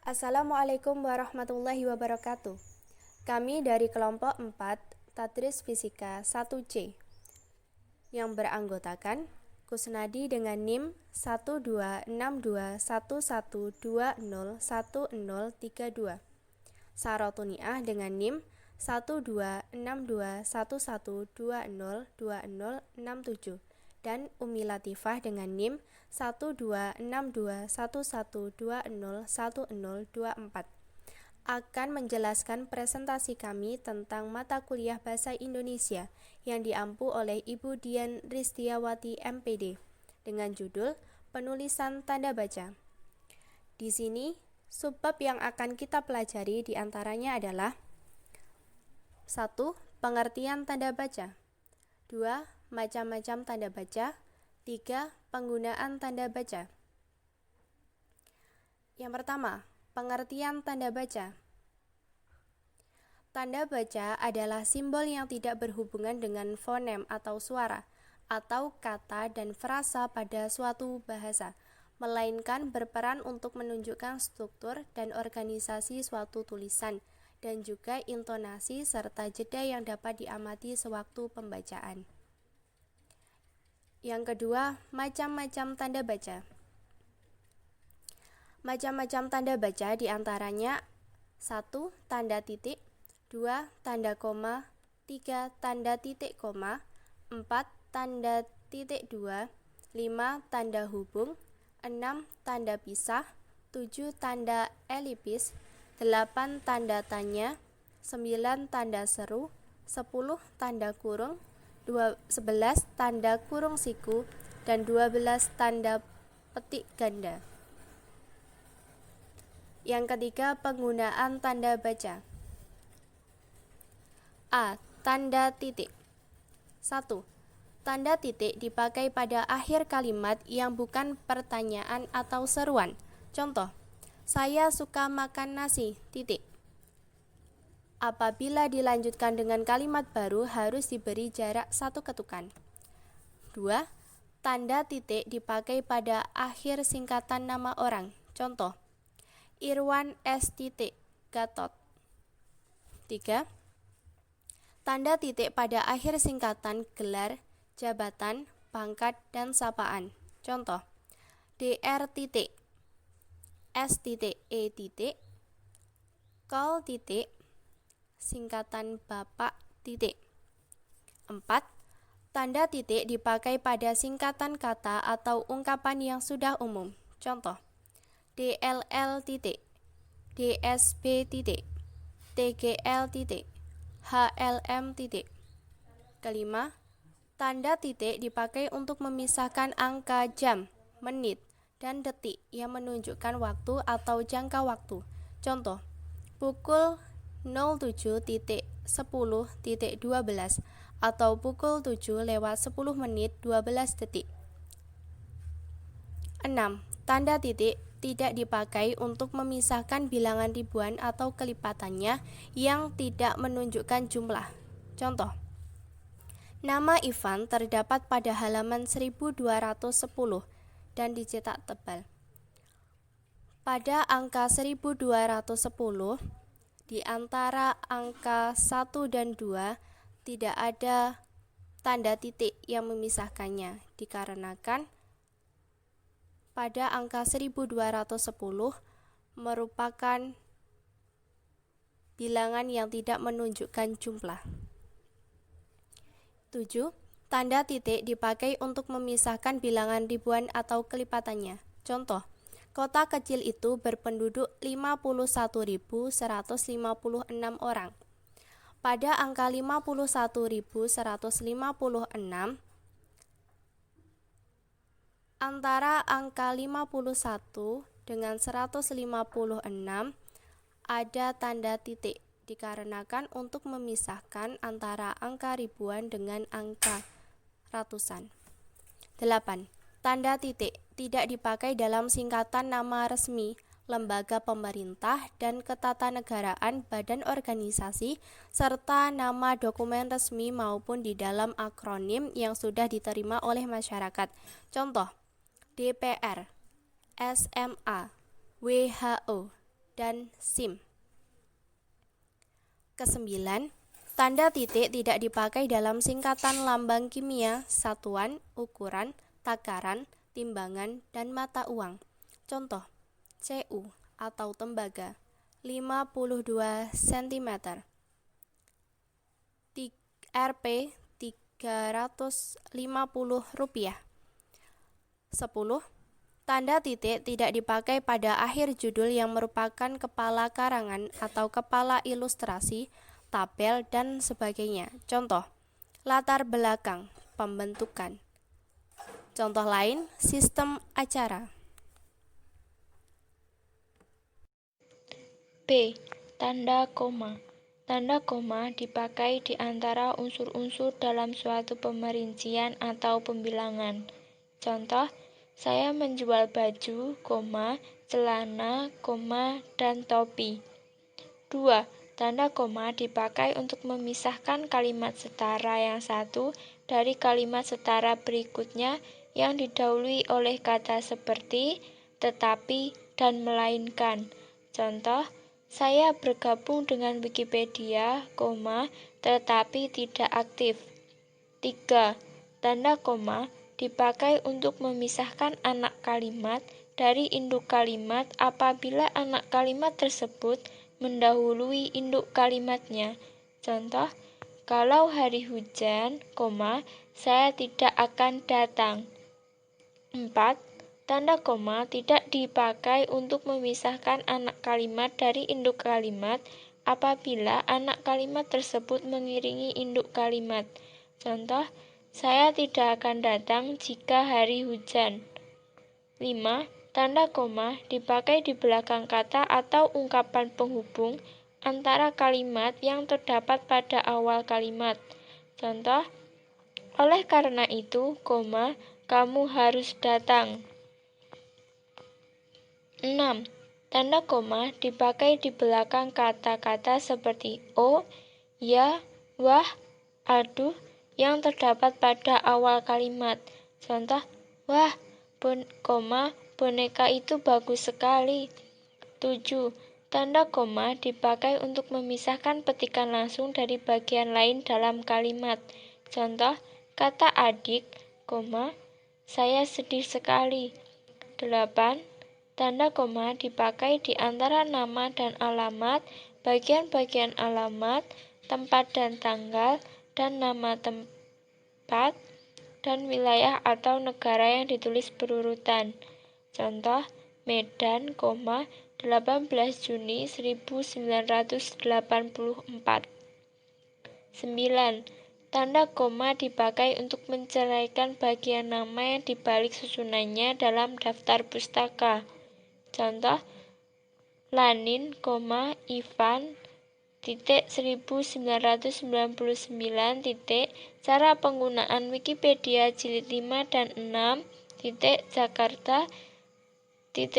Assalamualaikum warahmatullahi wabarakatuh. Kami dari kelompok 4 Tadris Fisika 1C yang beranggotakan Kusnadi dengan NIM 1262112010032, Sarotuniah dengan NIM 1262112002067 dan Umi Latifah dengan NIM 1262111201024 akan menjelaskan presentasi kami tentang mata kuliah Bahasa Indonesia yang diampu oleh Ibu Dian Ristiawati MPD dengan judul Penulisan Tanda Baca. Di sini, subbab yang akan kita pelajari diantaranya adalah 1. Pengertian tanda baca. 2. Macam-macam tanda baca. 3. Penggunaan tanda baca. Yang pertama, pengertian tanda baca. Tanda baca adalah simbol yang tidak berhubungan dengan fonem atau suara, atau kata dan frasa pada suatu bahasa, melainkan berperan untuk menunjukkan struktur dan organisasi suatu tulisan, dan juga intonasi serta jeda yang dapat diamati sewaktu pembacaan. Yang kedua, macam-macam tanda baca. Macam-macam tanda baca diantaranya 1. Tanda titik, 2. Tanda koma, 3. Tanda titik koma, 4. Tanda titik 2, 5. Tanda hubung, 6. Tanda pisah, 7. Tanda elipis, 8. Tanda tanya, 9. Tanda seru, 10. Tanda kurung, 11. Tanda kurung siku, dan 12. Tanda petik ganda. Yang ketiga, penggunaan tanda baca. A. Tanda titik. 1. Tanda titik dipakai pada akhir kalimat yang bukan pertanyaan atau seruan. Contoh, saya suka makan nasi, titik. Apabila dilanjutkan dengan kalimat baru harus diberi jarak 1 ketukan. 2. Tanda titik dipakai pada akhir singkatan nama orang. Contoh, Irwan S. Gatot. 3. Tanda titik pada akhir singkatan gelar, jabatan, pangkat, dan sapaan. Contoh, Dr. S. E. Kol singkatan Bapak. 4. Tanda titik dipakai pada singkatan kata atau ungkapan yang sudah umum. Contoh, DLL, DSB, TGL, HLM. Kelima, tanda titik dipakai untuk memisahkan angka jam, menit, dan detik yang menunjukkan waktu atau jangka waktu. Contoh, pukul 07.10.12 atau pukul 7:10:12. 6. Tanda titik tidak dipakai untuk memisahkan bilangan ribuan atau kelipatannya yang tidak menunjukkan jumlah. Contoh, nama Ivan terdapat pada halaman 1210 dan dicetak tebal. Pada angka 1210, di antara angka 1 dan 2 tidak ada tanda titik yang memisahkannya, dikarenakan pada angka 1210 merupakan bilangan yang tidak menunjukkan jumlah. 7. Tanda titik dipakai untuk memisahkan bilangan ribuan atau kelipatannya. Contoh, kota kecil itu berpenduduk 51.156 orang. Pada angka 51.156, antara angka 51 dengan 156 ada tanda titik, dikarenakan untuk memisahkan antara angka ribuan dengan angka ratusan. 8. Tanda titik tidak dipakai dalam singkatan nama resmi, lembaga pemerintah dan ketatanegaraan badan organisasi, serta nama dokumen resmi maupun di dalam akronim yang sudah diterima oleh masyarakat. Contoh, DPR, SMA, WHO, dan SIM. Kesembilan, tanda titik tidak dipakai dalam singkatan lambang kimia, satuan, ukuran, takaran, timbangan, dan mata uang. Contoh, CU atau tembaga 52 cm, Rp 350. 10. Tanda titik tidak dipakai pada akhir judul yang merupakan kepala karangan atau kepala ilustrasi, tabel, dan sebagainya. Contoh, latar belakang, pembentukan. Contoh lain, sistem acara. B. Tanda koma. Tanda koma dipakai di antara unsur-unsur dalam suatu pemerincian atau pembilangan. Contoh, saya menjual baju, celana, dan topi. 2. Tanda koma dipakai untuk memisahkan kalimat setara yang satu dari kalimat setara berikutnya yang didahului oleh kata seperti, tetapi, dan melainkan. Contoh, saya bergabung dengan Wikipedia, tetapi tidak aktif. 3. Tanda koma dipakai untuk memisahkan anak kalimat dari induk kalimat apabila anak kalimat tersebut mendahului induk kalimatnya. Contoh, kalau hari hujan, saya tidak akan datang. 4. Tanda koma tidak dipakai untuk memisahkan anak kalimat dari induk kalimat apabila anak kalimat tersebut mengiringi induk kalimat. Contoh, saya tidak akan datang jika hari hujan. 5. Tanda koma dipakai di belakang kata atau ungkapan penghubung antara kalimat yang terdapat pada awal kalimat. Contoh, oleh karena itu, kamu harus datang. 6. Tanda koma dipakai di belakang kata-kata seperti oh, ya, wah, aduh, yang terdapat pada awal kalimat. Contoh, wah, boneka itu bagus sekali. 7. Tanda koma dipakai untuk memisahkan petikan langsung dari bagian lain dalam kalimat. Contoh, kata adik, saya sedih sekali. 8. Tanda koma dipakai di antara nama dan alamat, bagian-bagian alamat, tempat dan tanggal, dan nama tempat dan wilayah atau negara yang ditulis berurutan. Contoh, Medan, 18 Juni 1984. 9. Tanda koma dipakai untuk menceraikan bagian nama yang dibalik susunannya dalam daftar pustaka. Contoh, Lanin, Ivan, 1999, cara penggunaan Wikipedia jilid 5 dan 6, Jakarta, 2,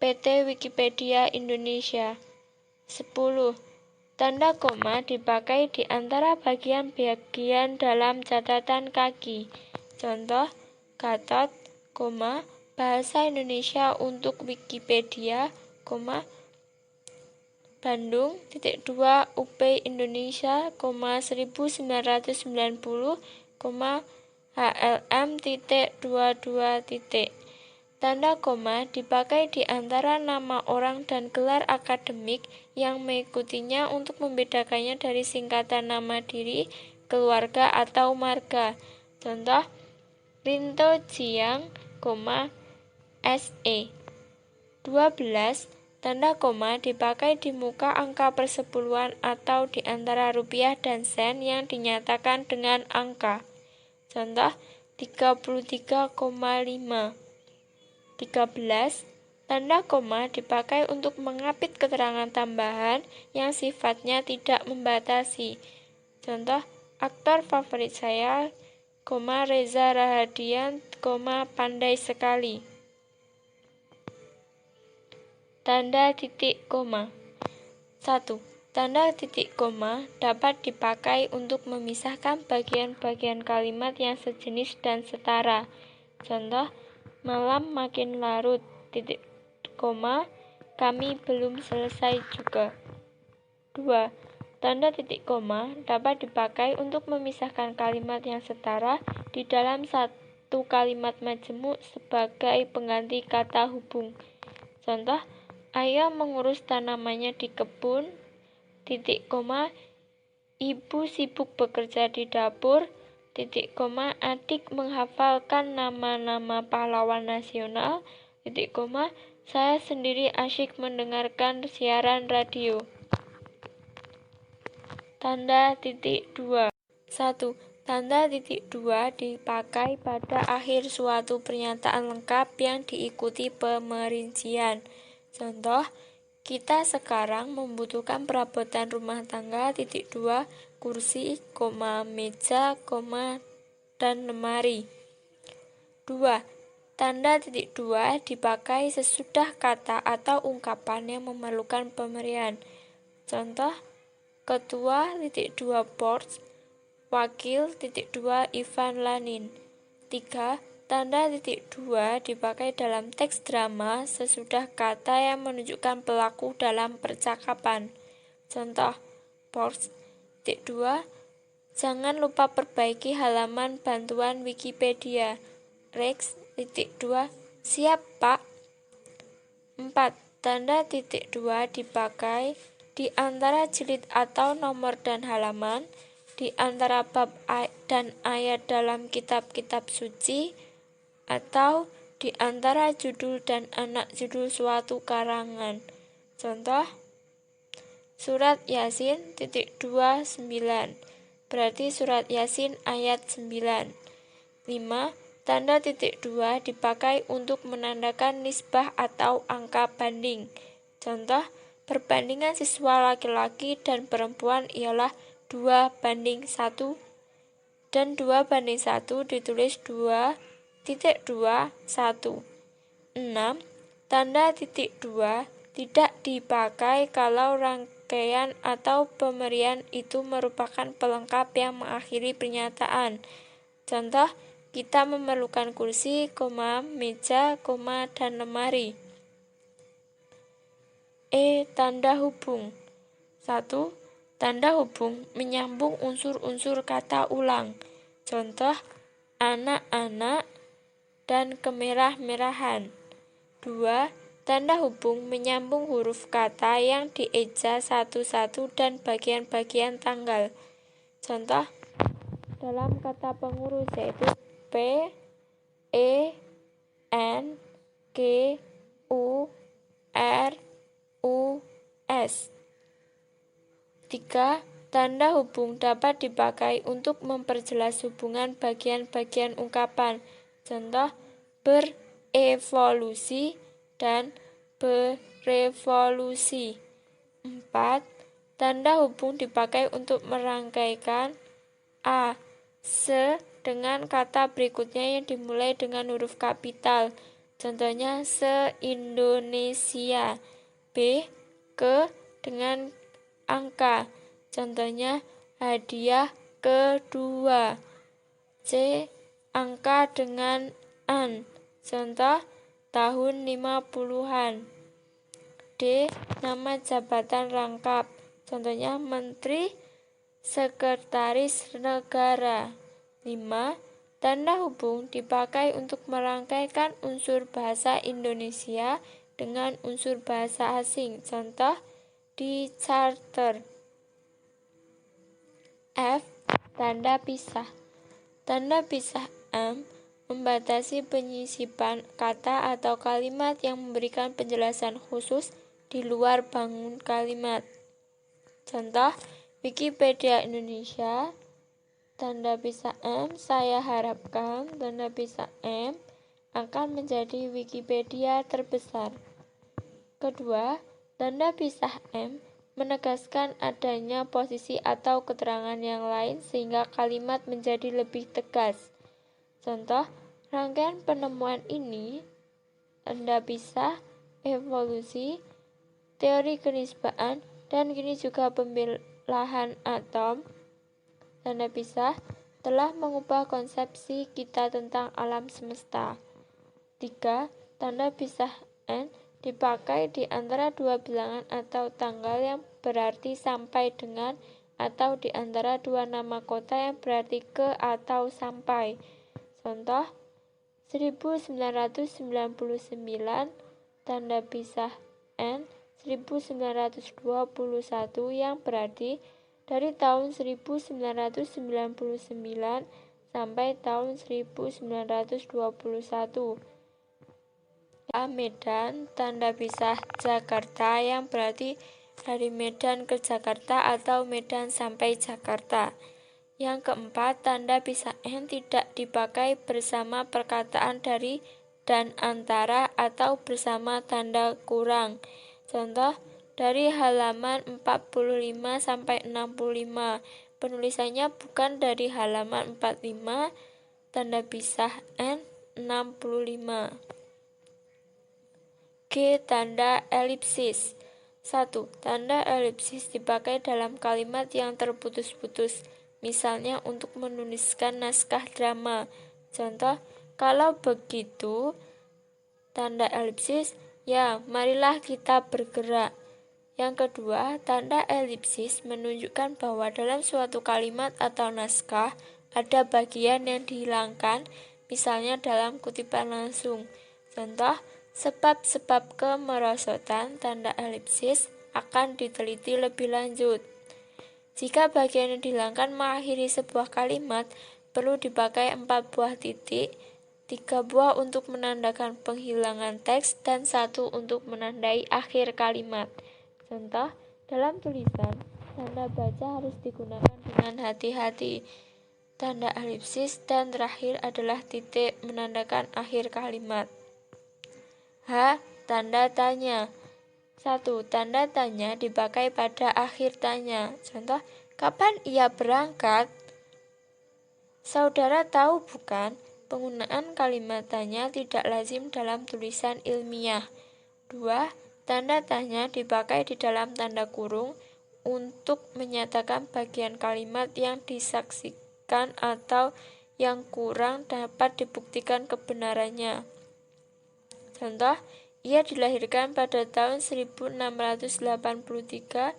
PT Wikipedia Indonesia. 10. Tanda koma dipakai di antara bagian-bagian dalam catatan kaki. Contoh, Gatot, bahasa Indonesia untuk Wikipedia, Bandung, 2, UP Indonesia, 1990, HLM, 22. Tanda koma dipakai di antara nama orang dan gelar akademik yang mengikutinya untuk membedakannya dari singkatan nama diri, keluarga, atau marga. Contoh, Rinto Jiang, SE. 12. Tanda koma dipakai di muka angka persepuluhan atau di antara rupiah dan sen yang dinyatakan dengan angka. Contoh, 33,5. 13. Tanda koma dipakai untuk mengapit keterangan tambahan yang sifatnya tidak membatasi. Contoh, aktor favorit saya, Reza Rahadian, pandai sekali. Tanda titik koma. 1. Tanda titik koma dapat dipakai untuk memisahkan bagian-bagian kalimat yang sejenis dan setara. Contoh, malam makin larut, kami belum selesai juga. 2. Tanda titik koma dapat dipakai untuk memisahkan kalimat yang setara di dalam satu kalimat majemuk sebagai pengganti kata hubung. Contoh, ayah mengurus tanamannya di kebun, titik koma, ibu sibuk bekerja di dapur, titik koma, adik menghafalkan nama-nama pahlawan nasional, titik koma, saya sendiri asyik mendengarkan siaran radio. Tanda titik 2. 1. Tanda titik 2 dipakai pada akhir suatu pernyataan lengkap yang diikuti pemerincian. Contoh, kita sekarang membutuhkan perabotan rumah tangga titik 2, kursi, meja, dan lemari. 2. Tanda titik 2 dipakai sesudah kata atau ungkapan yang memerlukan pemberian. Contoh, Ketua titik 2 Porsche, Wakil titik 2 Ivan Lanin. 3. Tanda titik 2 dipakai dalam teks drama sesudah kata yang menunjukkan pelaku dalam percakapan. Contoh, Porsche titik 2, jangan lupa perbaiki halaman bantuan Wikipedia. Rex titik 2, siap Pak. 4. Tanda titik 2 dipakai di antara jilid atau nomor dan halaman, di antara bab dan ayat dalam kitab-kitab suci, atau di antara judul dan anak judul suatu karangan. Contoh, surat Yasin titik 29, berarti surat Yasin ayat 9. 5. Tanda titik 2 dipakai untuk menandakan nisbah atau angka banding. Contoh, perbandingan siswa laki-laki dan perempuan ialah 2:1, dan 2:1 ditulis 2.21. 6. Tanda titik 2 tidak dipakai kalau rangkaian atau pemberian itu merupakan pelengkap yang mengakhiri pernyataan. Contoh, kita memerlukan kursi, meja, dan lemari. Tanda hubung. 1. Tanda hubung menyambung unsur-unsur kata ulang. Contoh, anak-anak dan kemerah-merahan. 2. Tanda hubung menyambung huruf kata yang dieja satu-satu dan bagian-bagian tanggal. Contoh, dalam kata pengurus yaitu P, E, N, G, U, R, U, S. 3. Tanda hubung dapat dipakai untuk memperjelas hubungan bagian-bagian ungkapan. Contoh, berevolusi dan berevolusi. 4. Tanda hubung dipakai untuk merangkaikan A, se dengan kata berikutnya yang dimulai dengan huruf kapital. Contohnya, se-Indonesia. B, ke dengan angka. Contohnya, hadiah kedua. C, angka dengan an. Contoh, tahun 50-an. D, nama jabatan rangkap. Contohnya, menteri, sekretaris negara. 5. Tanda hubung dipakai untuk merangkaikan unsur bahasa Indonesia dengan unsur bahasa asing. Contoh, di charter. F. Tanda pisah. Tanda pisah M membatasi penyisipan kata atau kalimat yang memberikan penjelasan khusus di luar bangun kalimat. Contoh, Wikipedia Indonesia, tanda pisah M, saya harapkan tanda pisah M akan menjadi Wikipedia terbesar. Kedua, tanda pisah M menegaskan adanya posisi atau keterangan yang lain sehingga kalimat menjadi lebih tegas. Contoh, rangkaian penemuan ini, tanda pisah, evolusi, teori kenisbaan, dan kini juga pembelahan atom, tanda pisah, telah mengubah konsepsi kita tentang alam semesta. 3. Tanda pisah N dipakai di antara dua bilangan atau tanggal yang berarti sampai dengan, atau di antara dua nama kota yang berarti ke atau sampai. Contoh, 1999 tanda pisah N, 1921 yang berarti dari tahun 1999 sampai tahun 1921. Medan, tanda pisah Jakarta yang berarti dari Medan ke Jakarta atau Medan sampai Jakarta. Yang keempat, tanda pisah N tidak dipakai bersama perkataan dari dan antara atau bersama tanda kurang. Contoh, dari halaman 45 sampai 65. Penulisannya bukan dari halaman 45, tanda pisah N 65. G. Tanda elipsis. 1. Tanda elipsis dipakai dalam kalimat yang terputus-putus, misalnya untuk menuliskan naskah drama. Contoh, kalau begitu, tanda elipsis, ya, marilah kita bergerak. Yang kedua, tanda elipsis menunjukkan bahwa dalam suatu kalimat atau naskah ada bagian yang dihilangkan, misalnya dalam kutipan langsung. Contoh, sebab-sebab kemerosotan, tanda elipsis, akan diteliti lebih lanjut. Jika bagian yang dihilangkan mengakhiri sebuah kalimat, perlu dipakai 4 buah titik, 3 buah untuk menandakan penghilangan teks, dan 1 untuk menandai akhir kalimat. Contoh, dalam tulisan, tanda baca harus digunakan dengan hati-hati. Tanda elipsis dan terakhir adalah titik menandakan akhir kalimat. H. Tanda tanya. 1. Tanda tanya dipakai pada akhir tanya. Contoh, kapan ia berangkat? Saudara tahu bukan? Penggunaan kalimat tanya tidak lazim dalam tulisan ilmiah. 2. Tanda tanya dipakai di dalam tanda kurung untuk menyatakan bagian kalimat yang disaksikan atau yang kurang dapat dibuktikan kebenarannya. Contoh, ia dilahirkan pada tahun 1683,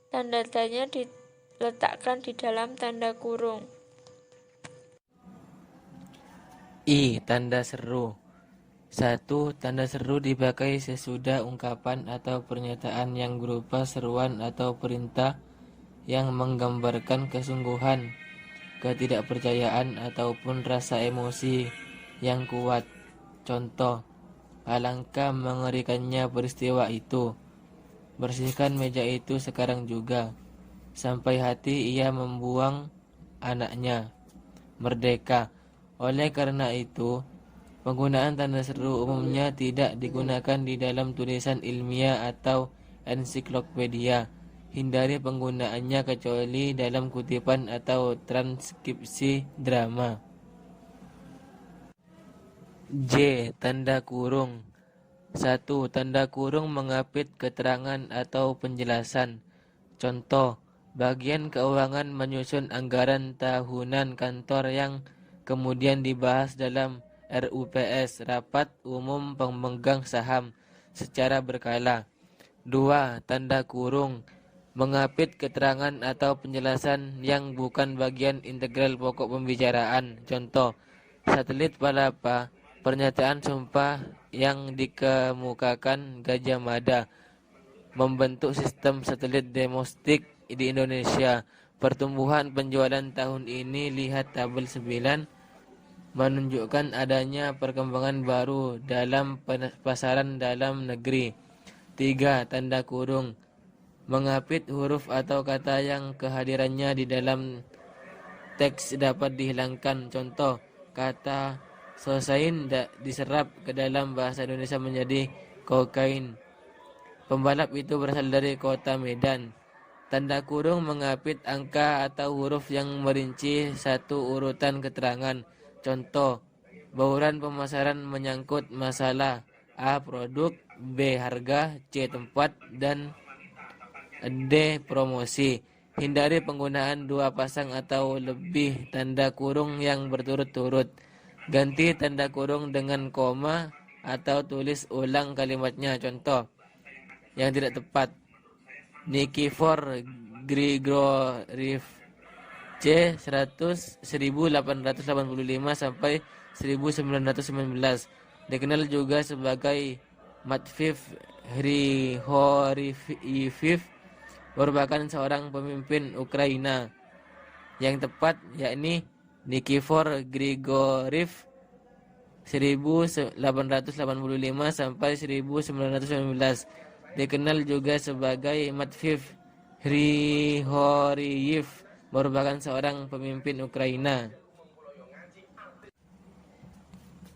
tanda tanya diletakkan di dalam tanda kurung. I. Tanda seru. 1. Tanda seru dipakai sesudah ungkapan atau pernyataan yang berupa seruan atau perintah yang menggambarkan kesungguhan, ketidakpercayaan ataupun rasa emosi yang kuat. Contoh, alangkah mengerikannya peristiwa itu. Bersihkan meja itu sekarang juga. Sampai hati ia membuang anaknya. Merdeka. Oleh karena itu, penggunaan tanda seru umumnya tidak digunakan di dalam tulisan ilmiah atau ensiklopedia. Hindari penggunaannya kecuali dalam kutipan atau transkripsi drama. J. Tanda kurung. 1. Tanda kurung mengapit keterangan atau penjelasan. Contoh, bagian keuangan menyusun anggaran tahunan kantor yang kemudian dibahas dalam RUPS, Rapat Umum Pemegang Saham, secara berkala. 2. Tanda kurung mengapit keterangan atau penjelasan yang bukan bagian integral pokok pembicaraan. Contoh, satelit Palapa, pernyataan sumpah yang dikemukakan Gajah Mada, membentuk sistem satelit domestik di Indonesia. Pertumbuhan penjualan tahun ini, lihat tabel 9, menunjukkan adanya perkembangan baru dalam pasaran dalam negeri. 3. Tanda kurung mengapit huruf atau kata yang kehadirannya di dalam teks dapat dihilangkan. Contoh, kata sosain diserap ke dalam bahasa Indonesia menjadi kokain. Pembalap itu berasal dari kota Medan. Tanda kurung mengapit angka atau huruf yang merinci satu urutan keterangan. Contoh, bauran pemasaran menyangkut masalah A. Produk, B. Harga, C. Tempat, dan D. Promosi. Hindari penggunaan dua pasang atau lebih tanda kurung yang berturut-turut. Ganti tanda kurung dengan koma atau tulis ulang kalimatnya. Contoh yang tidak tepat: Nikifor Grigoriev C. 1885 sampai 1919, dikenal juga sebagai Matvey Hrihoriev, merupakan seorang pemimpin Ukraina. Yang tepat yakni Nikifor Grigoriev 1885 sampai 1919, dikenal juga sebagai Matvey Hrihoriev, merupakan seorang pemimpin Ukraina.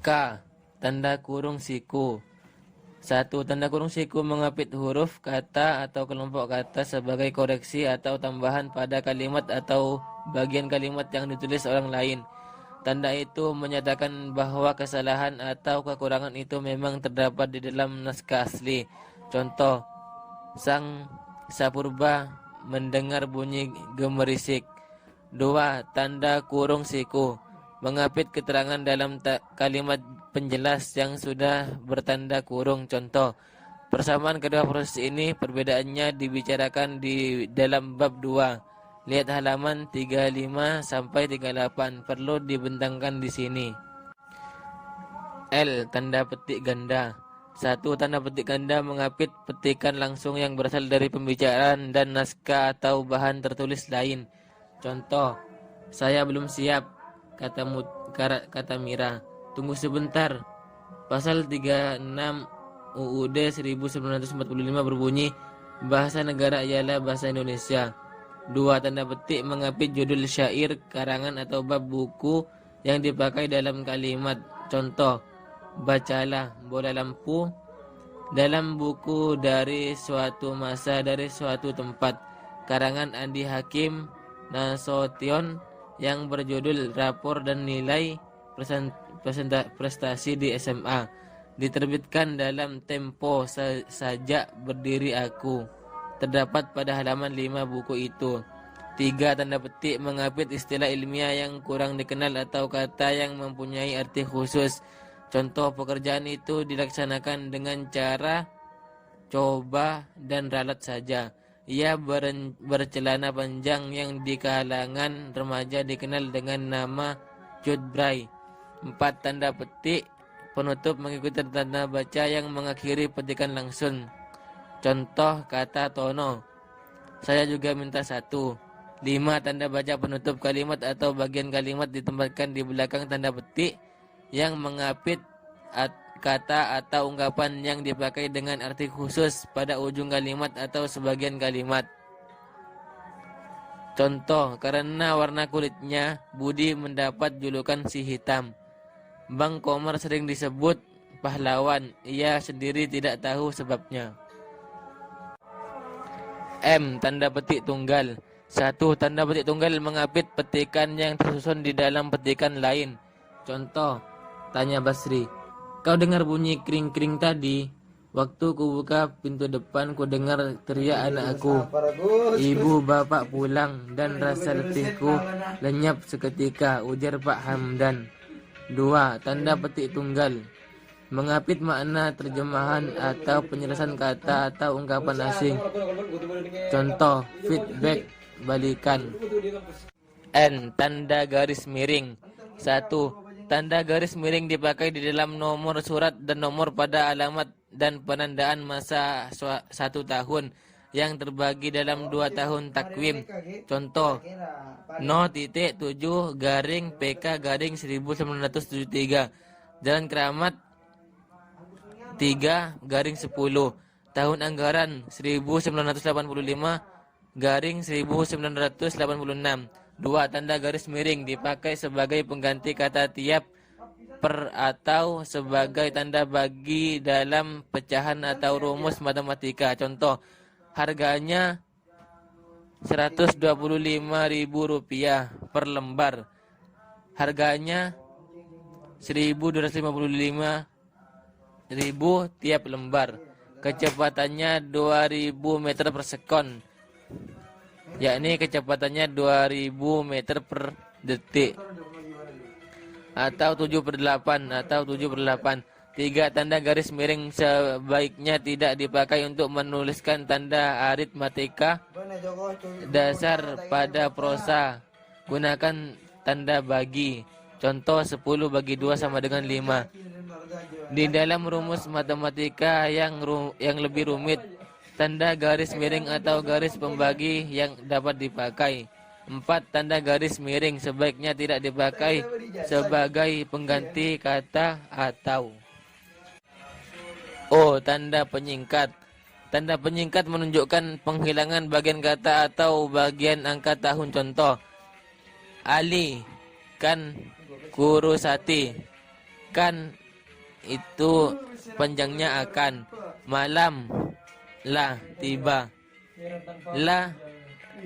K. Tanda kurung siku. 1. Tanda kurung siku mengapit huruf, kata, atau kelompok kata sebagai koreksi atau tambahan pada kalimat atau bagian kalimat yang ditulis orang lain. Tanda itu menyatakan bahwa kesalahan atau kekurangan itu memang terdapat di dalam naskah asli. Contoh, Sang Sapurba mendengar bunyi gemerisik. 2. Tanda kurung siku mengapit keterangan dalam kalimat penjelas yang sudah bertanda kurung. Contoh, persamaan kedua proses ini perbedaannya dibicarakan di dalam bab 2. Lihat halaman 35 sampai 38. Perlu dibentangkan di sini. L. Tanda petik ganda. 1. Tanda petik ganda mengapit petikan langsung yang berasal dari pembicaraan dan naskah atau bahan tertulis lain. Contoh, saya belum siap, kata Mira. Tunggu sebentar. Pasal 36 UUD 1945 berbunyi, bahasa negara ialah bahasa Indonesia. 2. Tanda petik mengapit judul syair, karangan atau bab buku yang dipakai dalam kalimat. Contoh, bacalah bola lampu dalam buku dari suatu masa dari suatu tempat, karangan Andi Hakim Nasution yang berjudul Rapor dan Nilai Prestasi di SMA, diterbitkan dalam Tempo Sajak Berdiri Aku, terdapat pada halaman 5 buku itu. 3. Tanda petik mengapit istilah ilmiah yang kurang dikenal atau kata yang mempunyai arti khusus. Contoh, pekerjaan itu dilaksanakan dengan cara coba dan ralat saja. Ia bercelana panjang yang di kalangan remaja dikenal dengan nama Jodbray. 4. Tanda petik penutup mengikuti tanda baca yang mengakhiri petikan langsung. Contoh, kata Tono, saya juga minta 1. 5. Tanda baca penutup kalimat atau bagian kalimat ditempatkan di belakang tanda petik yang mengapit kata atau ungkapan yang dipakai dengan arti khusus pada ujung kalimat atau sebagian kalimat. Contoh, karena warna kulitnya, Budi mendapat julukan si hitam. Bang Komar sering disebut pahlawan, ia sendiri tidak tahu sebabnya. M. Tanda petik tunggal. 1. Tanda petik tunggal mengapit petikan yang tersusun di dalam petikan lain. Contoh, tanya Basri, kau dengar bunyi kring-kring tadi? Waktu ku buka pintu depan, ku dengar teriak anak aku. Ibu bapak pulang dan rasa letihku lenyap seketika, ujar Pak Hamdan. 2. Tanda petik tunggal mengapit makna terjemahan atau penjelasan kata atau ungkapan asing. Contoh, feedback, balikan. N. Tanda garis miring. 1. Tanda garis miring dipakai di dalam nomor surat dan nomor pada alamat dan penandaan masa 1 tahun yang terbagi dalam 2 tahun takwim. Contoh, 0.7 garing PK garing 1973, Jalan Keramat 3 garing 10, tahun anggaran 1985 garing 1986. 2. Tanda garis miring dipakai sebagai pengganti kata tiap, per, atau sebagai tanda bagi dalam pecahan atau rumus matematika. Contoh, harganya Rp125.000 per lembar. Harganya 1.255.000 tiap lembar. Kecepatannya 2.000 meter per sekon, yakni kecepatannya 2.000 meter per detik, atau 7/8. 3. Tanda garis miring sebaiknya tidak dipakai untuk menuliskan tanda aritmatika dasar pada prosa. Gunakan tanda bagi. Contoh 10 bagi 2 sama dengan 5. Di dalam rumus matematika yang lebih rumit, tanda garis miring atau garis pembagi yang dapat dipakai. 4. Tanda garis miring sebaiknya tidak dipakai sebagai pengganti kata atau. Tanda penyingkat. Tanda penyingkat menunjukkan penghilangan bagian kata atau bagian angka tahun. Contoh, Ali, kan, Kurusati. Kan itu panjangnya akan. Malam, lah, tiba. Lah,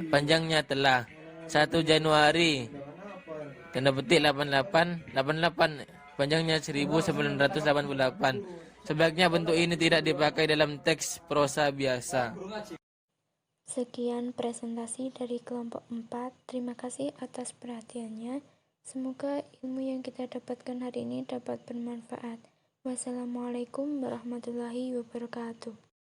panjangnya telah. 1 Januari, tanda petik 88, 88 panjangnya 1988. Sebaiknya bentuk ini tidak dipakai dalam teks prosa biasa. Sekian presentasi dari kelompok 4. Terima kasih atas perhatiannya. Semoga ilmu yang kita dapatkan hari ini dapat bermanfaat. Wassalamualaikum warahmatullahi wabarakatuh.